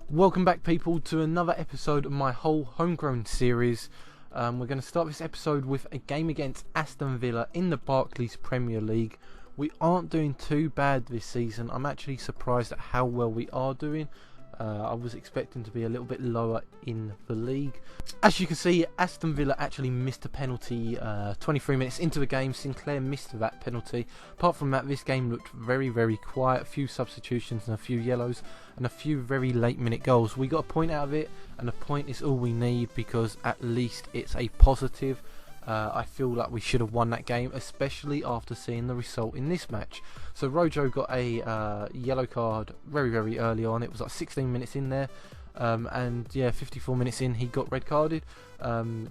Welcome back, people, to another episode of my whole Homegrown series. We're going to start this episode with a game against Aston Villa in the Barclays Premier League. We aren't doing too bad this season. I'm actually surprised at how well we are doing. I was expecting to be a little bit lower in the league. As you can see, Aston Villa actually missed a penalty 23 minutes into the game. Sinclair missed that penalty. Apart from that, this game looked very, very quiet. A few substitutions and a few yellows and a few very late minute goals. We got a point out of it, and a point is all we need because at least it's a positive. I feel like we should have won that game, especially after seeing the result in this match. So Rojo got a yellow card very, very early on. It was like 16 minutes in there. And yeah, 54 minutes in, he got red carded.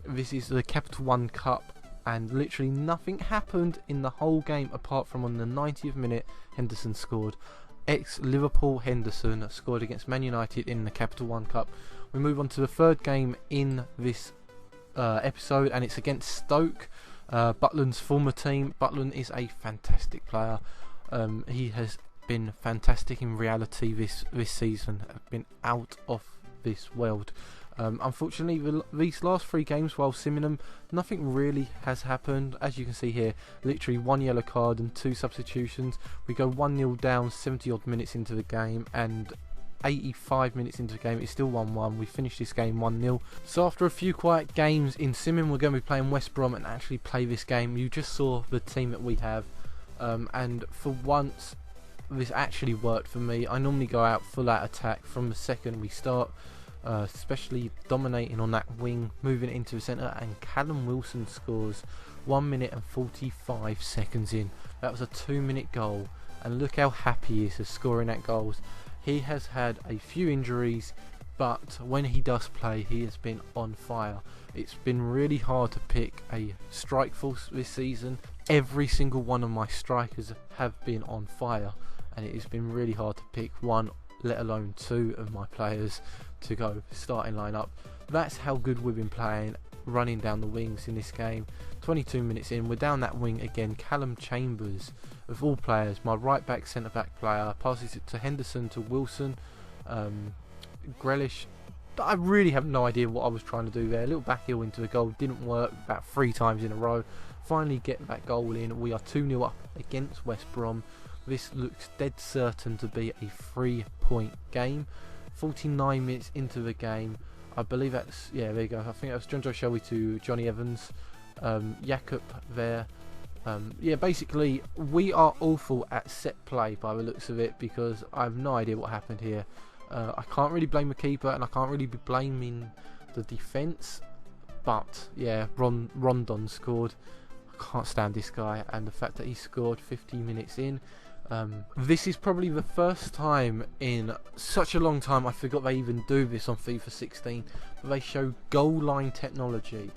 This is the Capital One Cup, and literally nothing happened in the whole game apart from on the 90th minute, Henderson scored. Ex-Liverpool Henderson scored against Man United in the Capital One Cup. We move on to the third game in this episode, and it's against Stoke, Butland's former team. Butland is a fantastic player. He has been fantastic in reality this season. Been out of this world. Unfortunately, these last three games, while simming them, nothing really has happened. As you can see here, literally one yellow card and two substitutions. We go 1-0 down 70 odd minutes into the game, and 85 minutes into the game, it's still 1-1. We finished this game 1-0. So after a few quiet games in simming, we're going to be playing West Brom and actually play this game. You just saw the team that we have, and for once this actually worked for me. I normally go out full out attack from the second we start, especially dominating on that wing, moving into the centre, and Callum Wilson scores 1 minute and 45 seconds in. That was a 2-minute goal, and look how happy he is of scoring that goals. He has had a few injuries, but when he does play, he has been on fire. It's been really hard to pick a strike force this season. Every single one of my strikers have been on fire, and it has been really hard to pick one, let alone two of my players to go starting lineup. That's how good we've been playing, running down the wings in this game. 22 minutes in, we're down that wing again. Callum Chambers, of all players, my right back, centre back player, passes it to Henderson, to Wilson. Grealish, I really have no idea what I was trying to do there. A little back heel into the goal, didn't work about 3 times in a row. Finally get that goal in. We are 2-0 up against West Brom. This looks dead certain to be a 3-point game. 49 minutes into the game, I believe that's, yeah, there you go. I think that was John Joe Shelby to Johnny Evans. Jakob there. Yeah, basically we are awful at set play by the looks of it, because I have no idea what happened here. I can't really blame the keeper, and I can't really be blaming the defence, but yeah, Rondon scored. I can't stand this guy, and the fact that he scored 50 minutes in. This is probably the first time in such a long time, I forgot they even do this on FIFA 16, but they show goal line technology,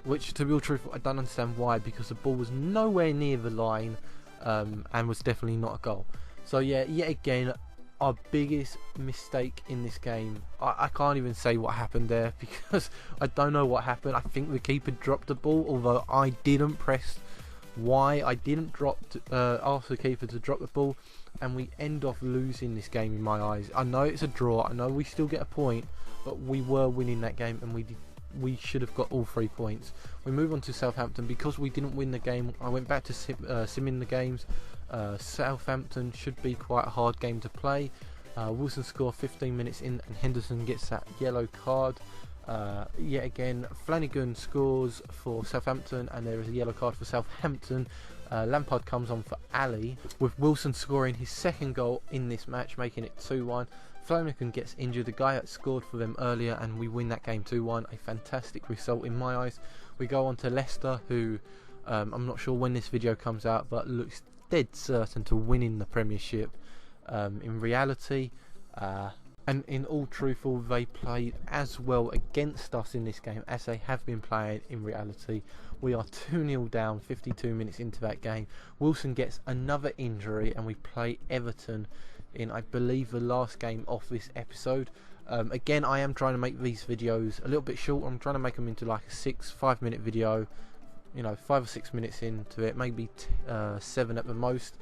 which, to be all truthful, I don't understand why, because the ball was nowhere near the line, and was definitely not a goal. So yeah, yet again, our biggest mistake in this game. I can't even say what happened there, because I don't know what happened. I think the keeper dropped the ball, although I didn't press why. I didn't ask the keeper to drop the ball, and we end off losing this game in my eyes. I know it's a draw, I know we still get a point, but we were winning that game, and we should have got all 3 points. We move on to Southampton. Because we didn't win the game, I went back to simming the games. Southampton should be quite a hard game to play. Wilson scored 15 minutes in, and Henderson gets that yellow card. Yet again, Flanagan scores for Southampton, and there is a yellow card for Southampton. Lampard comes on for Ali, with Wilson scoring his second goal in this match, making it 2-1. Flanagan gets injured, the guy that scored for them earlier, and we win that game 2-1. A fantastic result in my eyes. We go on to Leicester, who I'm not sure when this video comes out, but looks dead certain to winning the Premiership. In reality, and in all truthful, they played as well against us in this game as they have been playing in reality. We are 2-0 down 52 minutes into that game. Wilson gets another injury, and we play Everton in, I believe, the last game of this episode. Again, I am trying to make these videos a little bit short. I'm trying to make them into like a 5 minute video, you know, 5 or 6 minutes into it, maybe 7 at the most.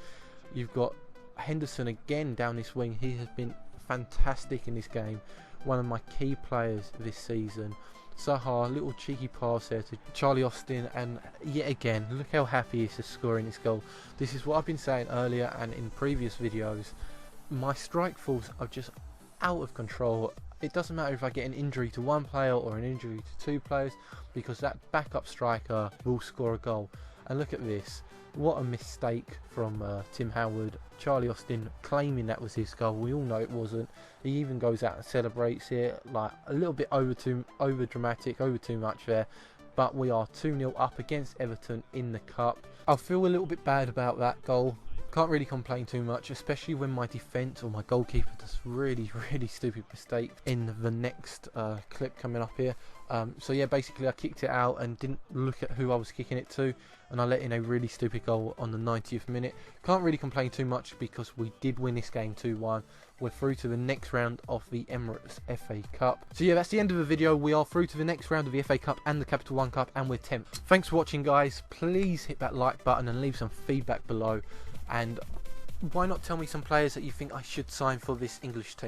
You've got Henderson again down this wing. He has been fantastic in this game. One of my key players this season. Zaha, little cheeky pass there to Charlie Austin, and yet again, look how happy he is to scoring this goal. This is what I've been saying earlier and in previous videos. My strike force are just out of control. It doesn't matter if I get an injury to one player or an injury to two players, because that backup striker will score a goal. And look at this. What a mistake from Tim Howard. Charlie Austin claiming that was his goal. We all know it wasn't. He even goes out and celebrates it, like a little bit over dramatic, over too much there. But we are 2-0 up against Everton in the cup. I feel a little bit bad about that goal. Can't really complain too much, especially when my defence or my goalkeeper does really stupid mistake in the next clip coming up here. So yeah, basically I kicked it out and didn't look at who I was kicking it to, and I let in a really stupid goal on the 90th minute. Can't really complain too much because we did win this game 2-1. We're through to the next round of the Emirates FA Cup. So yeah, that's the end of the video. We are through to the next round of the FA Cup and the Capital One Cup, and we're 10th. Thanks for watching, guys. Please hit that like button and leave some feedback below. And why not tell me some players that you think I should sign for this English team?